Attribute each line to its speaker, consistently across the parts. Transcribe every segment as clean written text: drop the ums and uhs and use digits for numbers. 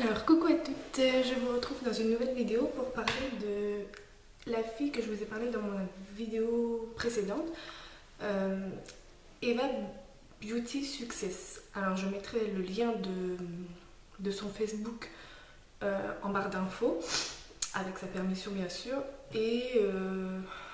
Speaker 1: Alors coucou à toutes, je vous retrouve dans une nouvelle vidéo pour parler de la fille que je vous ai parlé dans mon vidéo précédente, Eva Beauty Success. Alors je mettrai le lien de son Facebook en barre d'infos, avec sa permission bien sûr, et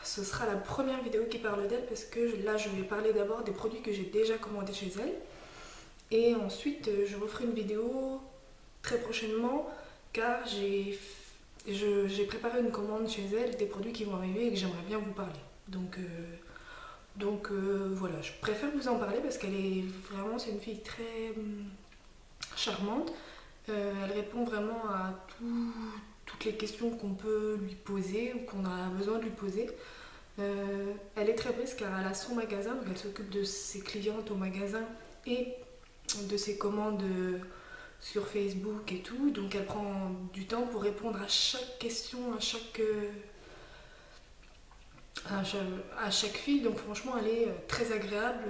Speaker 1: ce sera la première vidéo qui parle d'elle parce que là je vais parler d'abord des produits que j'ai déjà commandés chez elle, et ensuite je referai une vidéo très prochainement car j'ai préparé une commande chez elle, des produits qui vont arriver et que j'aimerais bien vous parler. Donc voilà, je préfère vous en parler parce qu'elle est vraiment, c'est une fille très charmante. Elle répond vraiment à toutes les questions qu'on peut lui poser ou qu'on a besoin de lui poser. Elle est très briske car elle a son magasin, donc elle s'occupe de ses clientes au magasin et de ses commandes sur Facebook et tout, donc elle prend du temps pour répondre à chaque question, à chaque fille, donc franchement elle est très agréable,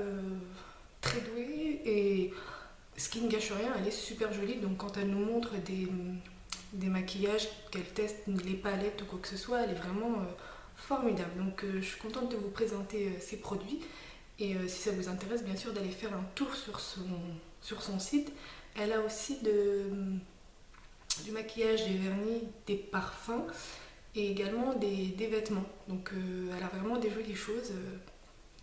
Speaker 1: très douée, et ce qui ne gâche rien, elle est super jolie, donc quand elle nous montre des maquillages, qu'elle teste les palettes ou quoi que ce soit, elle est vraiment formidable. Donc je suis contente de vous présenter ces produits, et si ça vous intéresse bien sûr d'aller faire un tour sur son site. Elle a aussi du maquillage, des vernis, des parfums et également des vêtements. Donc elle a vraiment des jolies choses,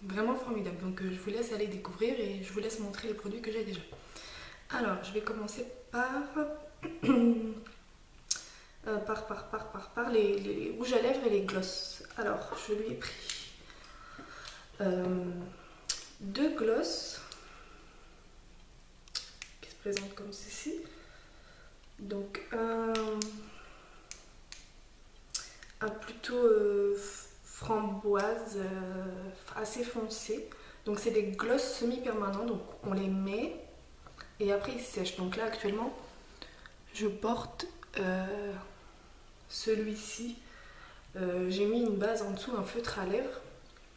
Speaker 1: vraiment formidables. Donc je vous laisse aller découvrir et je vous laisse montrer les produits que j'ai déjà. Alors je vais commencer par les rouges à lèvres et les glosses. Alors je lui ai pris deux glosses qui se présentent comme ceci. Donc un plutôt framboise, assez foncé. Donc c'est des glosses semi-permanents, donc on les met et après ils sèchent. Donc là actuellement je porte celui-ci. J'ai mis une base en dessous, un feutre à lèvres,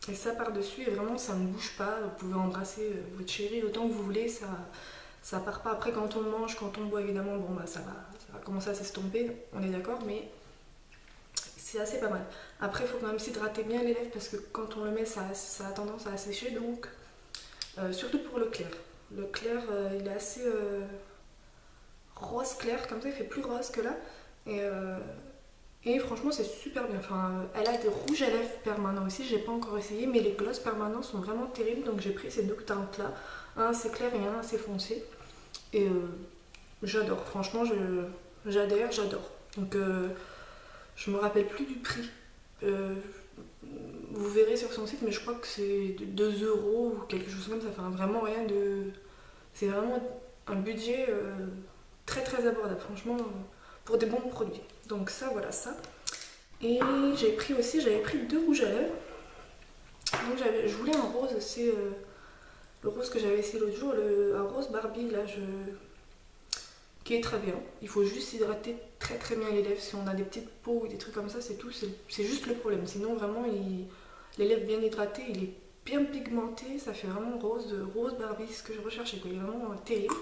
Speaker 1: et ça par dessus, et vraiment ça ne bouge pas. Vous pouvez embrasser votre chérie autant que vous voulez, ça part pas. Après quand on mange, quand on boit évidemment, bon bah ça va commencer à s'estomper, on est d'accord, mais c'est assez pas mal. Après il faut quand même s'hydrater bien les lèvres parce que quand on le met ça a tendance à sécher, donc surtout pour le clair. Le clair il est assez rose clair, comme ça il fait plus rose que là, et franchement c'est super bien. Enfin, elle a des rouges à lèvres permanents aussi, j'ai pas encore essayé, mais les glosses permanents sont vraiment terribles, donc j'ai pris ces deux teintes là, un assez clair et un assez foncé, et j'adore, franchement j'adore. Donc je me rappelle plus du prix, vous verrez sur son site, mais je crois que c'est 2 € ou quelque chose comme ça. Enfin vraiment rien de, c'est vraiment un budget très très abordable franchement, pour des bons produits. Donc ça, voilà ça. Et j'avais pris deux rouges à lèvres. Donc je voulais un rose, c'est le rose que j'avais essayé l'autre jour, un rose Barbie là, qui est très bien. Il faut juste hydrater très très bien les lèvres. Si on a des petites peaux ou des trucs comme ça, c'est tout, c'est juste le problème. Sinon vraiment les lèvres bien hydratées, il est bien pigmenté, ça fait vraiment rose Barbie, ce que je recherchais quoi. Il est vraiment terrible.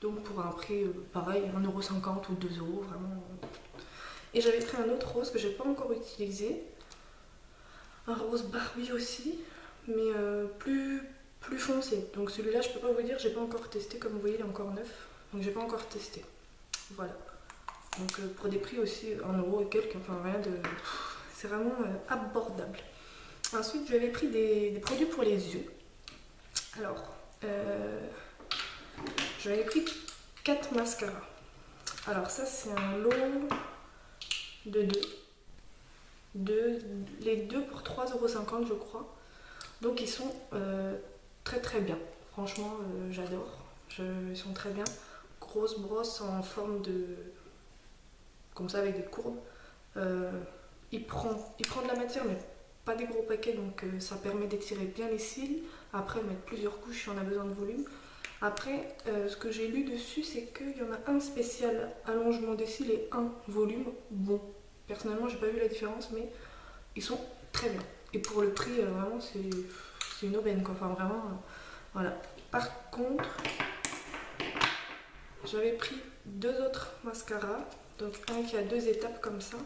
Speaker 1: Donc pour un prix pareil, 1,50 € ou 2 € vraiment. Et j'avais pris un autre rose que j'ai pas encore utilisé, un rose Barbie aussi, mais plus foncé. Donc celui-là je peux pas vous dire, j'ai pas encore testé, comme vous voyez il est encore neuf, donc j'ai pas encore testé. Voilà. Donc pour des prix aussi 1 € et quelques, enfin rien de, c'est vraiment abordable. Ensuite j'avais pris des produits pour les yeux. Alors j'avais pris 4 mascaras. Alors ça c'est un lot de 2. Les deux pour 3,50 € je crois. Donc ils sont très très bien. Franchement j'adore. Ils sont très bien. Grosse brosse en forme de, comme ça avec des courbes. Il prend de la matière mais pas des gros paquets, donc ça permet d'étirer bien les cils. Après mettre plusieurs couches si on a besoin de volume. Après, ce que j'ai lu dessus, c'est qu'il y en a un spécial allongement des cils et un volume. Bon, personnellement, j'ai pas vu la différence, mais ils sont très bien. Et pour le prix, vraiment, c'est une aubaine, quoi. Enfin, vraiment, voilà. Par contre, j'avais pris deux autres mascaras. Donc un qui a deux étapes comme ça.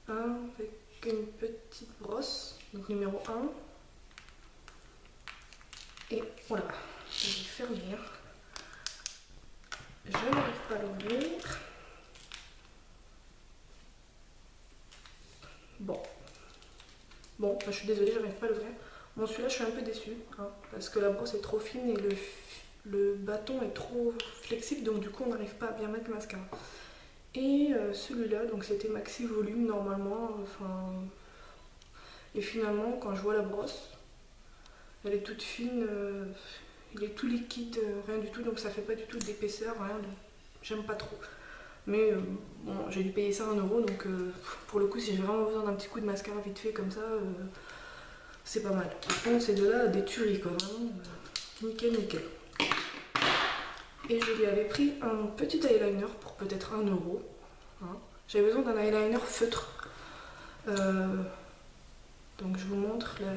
Speaker 1: Un avec une petite brosse, donc numéro 1. Et voilà, je vais fermer. Je n'arrive pas à l'ouvrir. Bon, je suis désolée, j'arrive pas à l'ouvrir. Bon, celui-là, je suis un peu déçue, hein, parce que la brosse est trop fine et le bâton est trop flexible, donc du coup, on n'arrive pas à bien mettre le mascara. Et celui-là, donc c'était maxi volume normalement, enfin... Et finalement, quand je vois la brosse, elle est toute fine, il est tout liquide, rien du tout, donc ça fait pas du tout d'épaisseur, rien de... J'aime pas trop. Mais bon, j'ai dû payer ça 1 euro, donc pour le coup, si j'ai vraiment besoin d'un petit coup de mascara vite fait comme ça, c'est pas mal. Par contre, ces deux-là, des tueries, quoi, vraiment, nickel, nickel. Et je lui avais pris un petit eyeliner pour peut-être 1 euro. Hein. J'avais besoin d'un eyeliner feutre. Donc je vous montre la...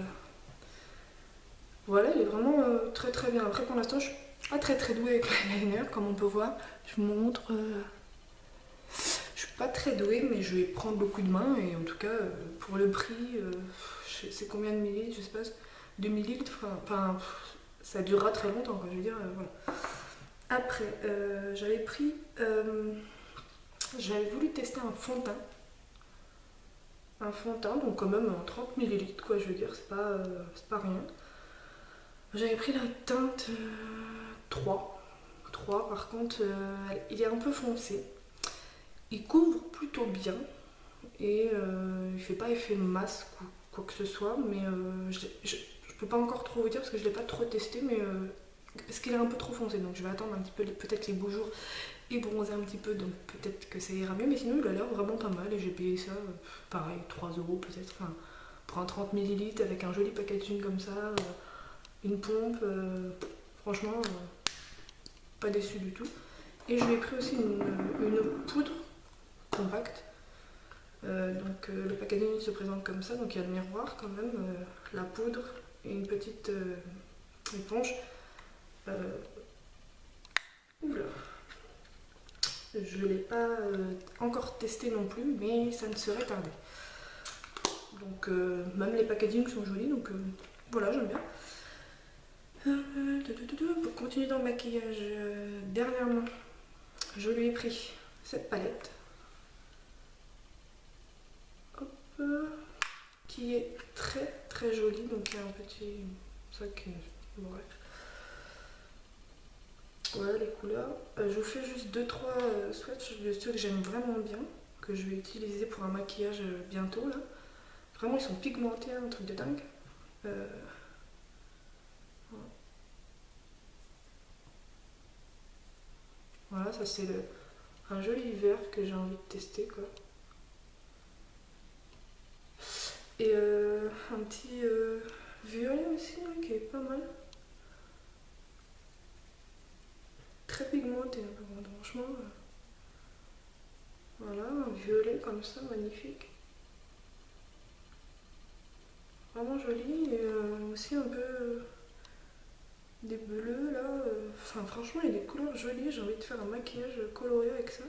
Speaker 1: Voilà, il est vraiment très très bien. Après pour l'instant je suis pas très très douée avec l'eyeliner comme on peut voir. Je vous montre. Je suis pas très douée mais je vais prendre le coup de main et en tout cas pour le prix, c'est combien de millilitres, je sais pas, 2 millilitres, enfin ça durera très longtemps quoi, je veux dire, voilà. Après j'avais pris, j'avais voulu tester un fond de teint. Un fond de teint, donc quand même 30 millilitres quoi, je veux dire, c'est pas rien. J'avais pris la teinte 3. 3 par contre, il est un peu foncé. Il couvre plutôt bien et il fait pas effet masque ou quoi que ce soit, mais je peux pas encore trop vous dire parce que je l'ai pas trop testé, mais parce qu'il est un peu trop foncé, donc je vais attendre un petit peu peut-être les beaux jours et bronzer un petit peu, donc peut-être que ça ira mieux, mais sinon il a l'air vraiment pas mal et j'ai payé ça, pareil, 3 euros peut-être, enfin, pour un 30 millilitres avec un joli packaging comme ça, une pompe, franchement, pas déçu du tout. Et je lui ai pris aussi une poudre compacte. Donc le packaging se présente comme ça, donc il y a le miroir quand même, la poudre et une petite éponge. Oula. Je ne l'ai pas encore testé non plus, mais ça ne serait tardé. Donc même les packagings sont jolis, donc voilà, j'aime bien. Pour continuer dans le maquillage, dernièrement, je lui ai pris cette palette. Hop, qui est très très jolie, donc il y a un petit sac, bref. Voilà les couleurs. Je vous fais juste 2-3 swatchs de ceux que j'aime vraiment bien, que je vais utiliser pour un maquillage bientôt là. Vraiment ils sont pigmentés, un truc de dingue. Voilà, ça c'est un joli vert que j'ai envie de tester quoi. Et un petit violet aussi hein, qui est pas mal. Très pigmenté, hein, franchement. Voilà, un violet comme ça, magnifique. Vraiment joli et aussi un peu des bleus là. Enfin franchement il y a des couleurs jolies, j'ai envie de faire un maquillage coloré avec ça.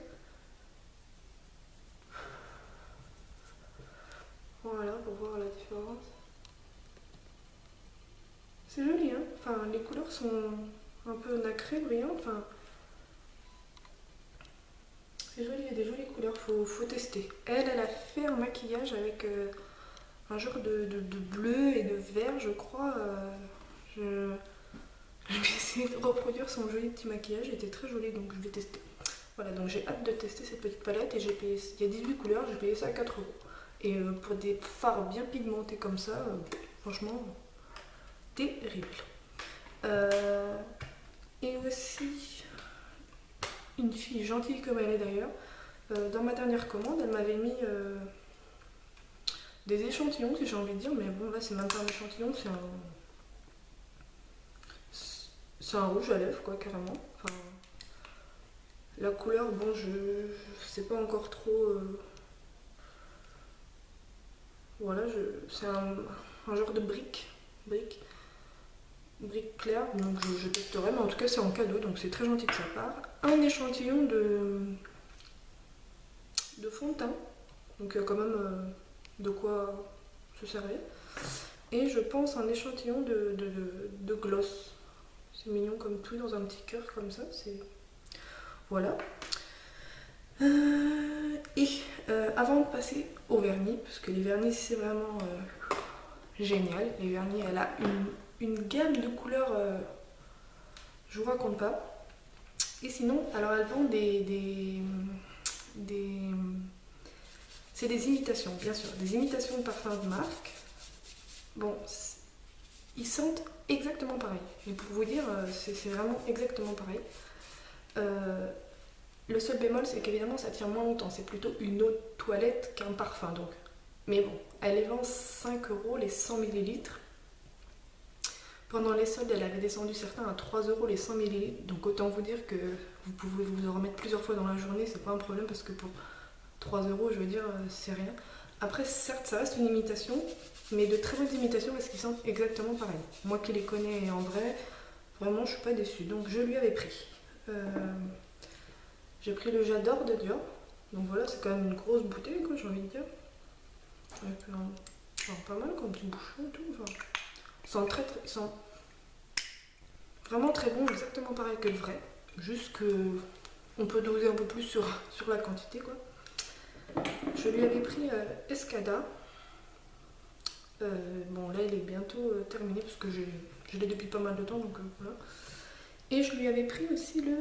Speaker 1: Voilà pour voir la différence. C'est joli hein, enfin les couleurs sont un peu nacrées, brillantes, enfin c'est joli, il y a des jolies couleurs, faut tester. Elle a fait un maquillage avec un genre de bleu et de vert je crois. Je vais essayer de reproduire son joli petit maquillage, il était très joli donc je vais tester. Voilà, donc j'ai hâte de tester cette petite palette et j'ai payé, il y a 18 couleurs, j'ai payé ça à 4 euros. Et pour des fards bien pigmentés comme ça, franchement, terrible. Et aussi, une fille gentille comme elle est d'ailleurs, dans ma dernière commande, elle m'avait mis des échantillons, si j'ai envie de dire, mais bon là c'est même pas un échantillon, c'est un rouge à lèvres quoi, carrément. Enfin, la couleur, bon, je sais pas encore trop. Voilà, c'est un genre de brique. brique claire, donc je testerai, mais en tout cas c'est en cadeau, donc c'est très gentil de sa part. Un échantillon de fond de teint, donc il y a quand même de quoi se servir. Et je pense un échantillon de gloss. C'est mignon comme tout, dans un petit cœur comme ça, c'est... Voilà. Avant de passer au vernis, parce que les vernis c'est vraiment génial. Les vernis, elle a une gamme de couleurs, je vous raconte pas. Et sinon, alors elle vend c'est des imitations, bien sûr, des imitations de parfums de marque. Bon, ils sentent exactement pareil. Et pour vous dire, c'est vraiment exactement pareil. Le seul bémol, c'est qu'évidemment, ça tient moins longtemps. C'est plutôt une eau de toilette qu'un parfum, donc. Mais bon, elle les vend 5 € les 100 millilitres. Pendant les soldes, elle avait descendu certains à 3 € les 100 millilitres. Donc autant vous dire que vous pouvez vous en remettre plusieurs fois dans la journée, c'est pas un problème parce que pour 3 €, je veux dire, c'est rien. Après, certes, ça reste une imitation, mais de très bonnes imitations parce qu'ils sentent exactement pareil. Moi qui les connais en vrai, vraiment, je suis pas déçue. Donc je lui avais pris. J'ai pris le J'adore de Dior. Donc voilà, c'est quand même une grosse bouteille, quoi, j'ai envie de dire. Avec pas mal comme petit bouchon et tout. Enfin, ils sont vraiment très bons, exactement pareil que le vrai. Juste que on peut doser un peu plus sur la quantité, quoi. Je lui avais pris Escada. Bon, là, il est bientôt terminé parce que je l'ai depuis pas mal de temps, donc voilà. Et je lui avais pris aussi le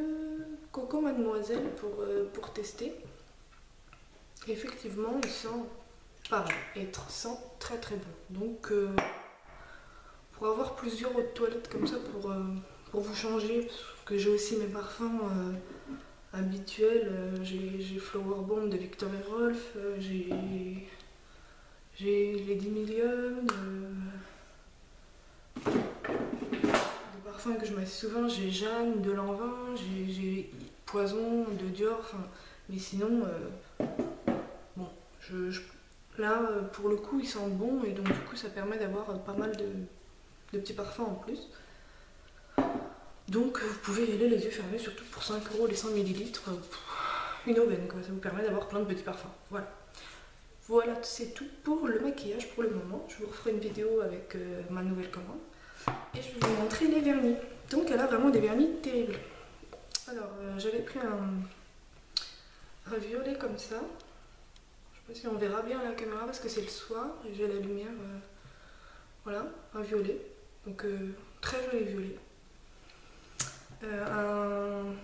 Speaker 1: Coco Mademoiselle pour tester. Et effectivement, il sent pareil, et sent très très bon. Donc, pour avoir plusieurs eaux de toilette comme ça, pour vous changer, parce que j'ai aussi mes parfums habituels. J'ai Flower Bomb de Viktor et Rolf, j'ai Lady Million, des parfums que je mets souvent, j'ai Jeanne de Lanvin, j'ai Poison de Dior, enfin, mais sinon, bon, là, pour le coup, ils sentent bon et donc du coup, ça permet d'avoir pas mal de petits parfums en plus. Donc, vous pouvez y aller les yeux fermés, surtout pour 5 € les 100 millilitres, une aubaine, quoi. Ça vous permet d'avoir plein de petits parfums. Voilà. Voilà, c'est tout pour le maquillage pour le moment. Je vous referai une vidéo avec ma nouvelle commande. Et je vais vous montrer les vernis. Donc elle a vraiment des vernis terribles. Alors j'avais pris un violet comme ça. Je sais pas si on verra bien à la caméra parce que c'est le soir et j'ai la lumière. Voilà, un violet. Donc très joli violet. Un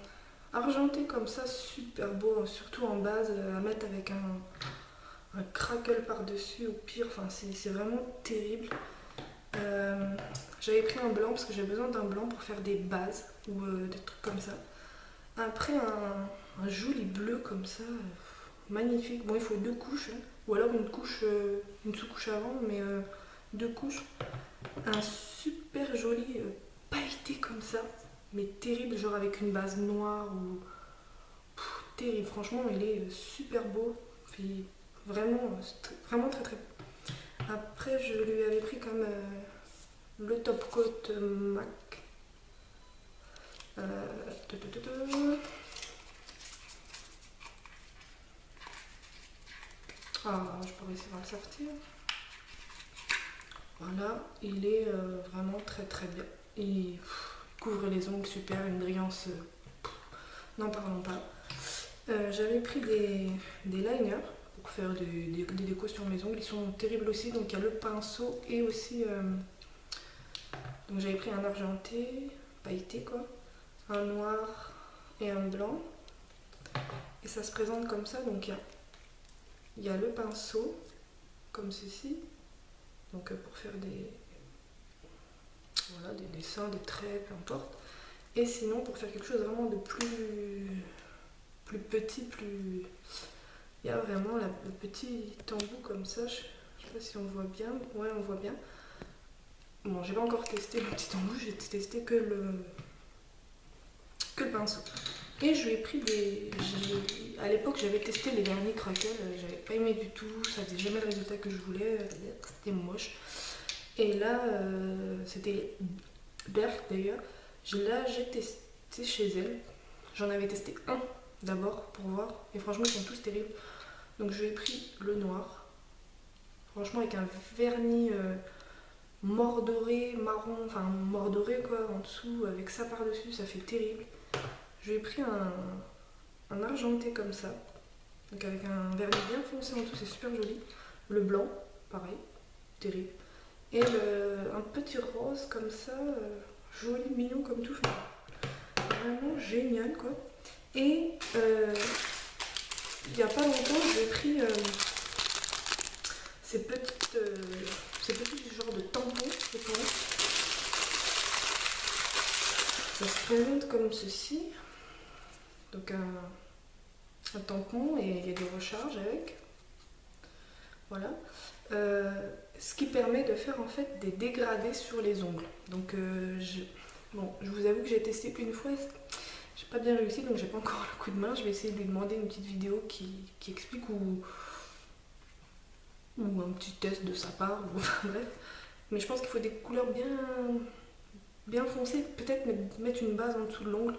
Speaker 1: argenté comme ça, super beau, surtout en base, à mettre avec un crackle par-dessus au pire. Enfin c'est vraiment terrible. J'avais pris un blanc parce que j'ai besoin d'un blanc pour faire des bases ou des trucs comme ça. Après un joli bleu comme ça, magnifique. Bon, il faut 2 couches, hein, ou alors une sous-couche avant, mais 2 couches. Un super joli pailleté comme ça, mais terrible, genre avec une base noire ou terrible. Franchement, il est super beau, puis vraiment très très beau. Après, je lui avais pris comme le top coat MAC. Ah, je pourrais essayer de le sortir. Voilà, il est vraiment très très bien. Il couvre les ongles super, une brillance. N'en parlons pas. J'avais pris des liners pour faire des décos sur mes ongles. Ils sont terribles aussi, donc il y a le pinceau et aussi. Donc j'avais pris un argenté, pailleté quoi, un noir et un blanc. Et ça se présente comme ça, donc il y a le pinceau, comme ceci, donc pour faire des dessins, des traits, peu importe. Et sinon pour faire quelque chose vraiment de plus petit, plus... Il y a vraiment le petit embout comme ça, je sais pas si on voit bien, ouais on voit bien. Bon, j'ai pas encore testé le petit embout, j'ai testé que le pinceau. Et je lui ai pris à l'époque, j'avais testé les vernis Crackle, j'avais pas aimé du tout, ça faisait jamais le résultat que je voulais, c'était moche. Et là, c'était Berk d'ailleurs. Là j'ai testé chez elle. J'en avais testé un d'abord pour voir. Et franchement ils sont tous terribles. Donc je lui ai pris le noir. Franchement avec un vernis mordoré, marron, enfin mordoré quoi en dessous, avec ça par dessus, ça fait terrible. Je lui ai pris un argenté comme ça. Donc avec un vernis bien foncé en dessous, c'est super joli. Le blanc, pareil, terrible. Et un petit rose comme ça, joli, mignon comme tout. Vraiment génial quoi. Et il n'y a pas longtemps, j'ai pris ces petits genres de tampons, je pense. Ça se présente comme ceci. Donc un tampon et il y a des recharges avec. Voilà. Ce qui permet de faire en fait des dégradés sur les ongles. Donc je vous avoue que j'ai testé une fois, j'ai pas bien réussi donc j'ai pas encore le coup de main. Je vais essayer de lui demander une petite vidéo qui explique ou un petit test de sa part, ou enfin bref. Mais je pense qu'il faut des couleurs bien foncées, peut-être mettre une base en dessous de l'ongle,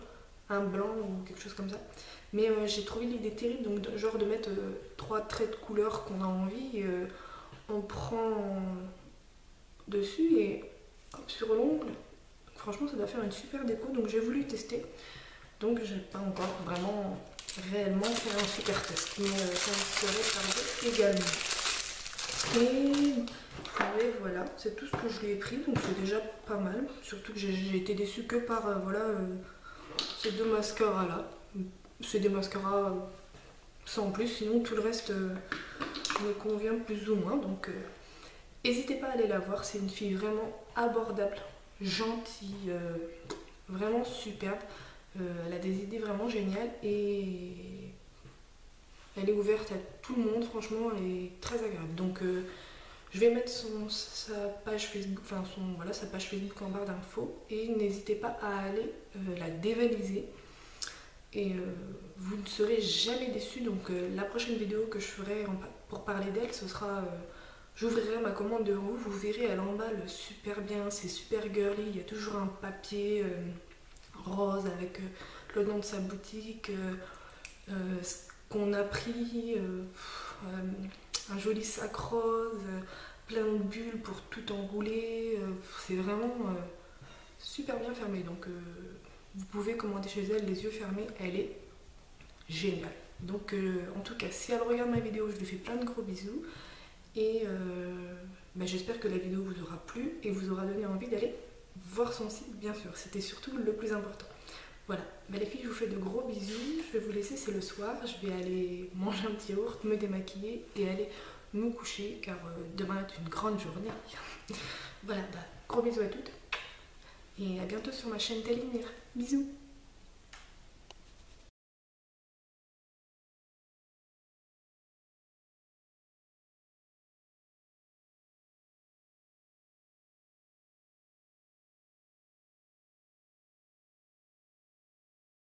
Speaker 1: un blanc ou quelque chose comme ça. Mais j'ai trouvé l'idée terrible, donc genre de mettre 3 traits de couleur qu'on a envie, on prend dessus et hop, sur l'ongle. Franchement ça doit faire une super déco, donc j'ai voulu tester. Donc j'ai pas encore vraiment réellement fait un super test, mais ça me serait tardé également. Et voilà, c'est tout ce que je lui ai pris, donc c'est déjà pas mal. Surtout que j'ai été déçue que par ces deux mascaras là. C'est des mascaras sans plus, sinon tout le reste me convient plus ou moins. Donc n'hésitez pas à aller la voir, c'est une fille vraiment abordable, gentille, vraiment superbe. Elle a des idées vraiment géniales et elle est ouverte à tout le monde, franchement, elle est très agréable. Donc je vais mettre sa page Facebook, sa page Facebook en barre d'infos et n'hésitez pas à aller la dévaliser. Et vous ne serez jamais déçus. Donc la prochaine vidéo que je ferai pour parler d'elle, ce sera j'ouvrirai ma commande de vous. Vous verrez, elle emballe super bien, c'est super girly. Il y a toujours un papier rose avec le nom de sa boutique, ce qu'on a pris, un joli sac rose, plein de bulles pour tout enrouler. C'est vraiment super bien fermé. Donc vous pouvez commander chez elle les yeux fermés, elle est géniale. Donc en tout cas, si elle regarde ma vidéo, je lui fais plein de gros bisous. Et j'espère que la vidéo vous aura plu et vous aura donné envie d'aller voir son site, bien sûr. C'était surtout le plus important. Voilà, les filles, je vous fais de gros bisous. Je vais vous laisser, c'est le soir. Je vais aller manger un petit yaourt, me démaquiller et aller me coucher car demain est une grande journée. Voilà, gros bisous à toutes et à bientôt sur ma chaîne Télémire. Bisous.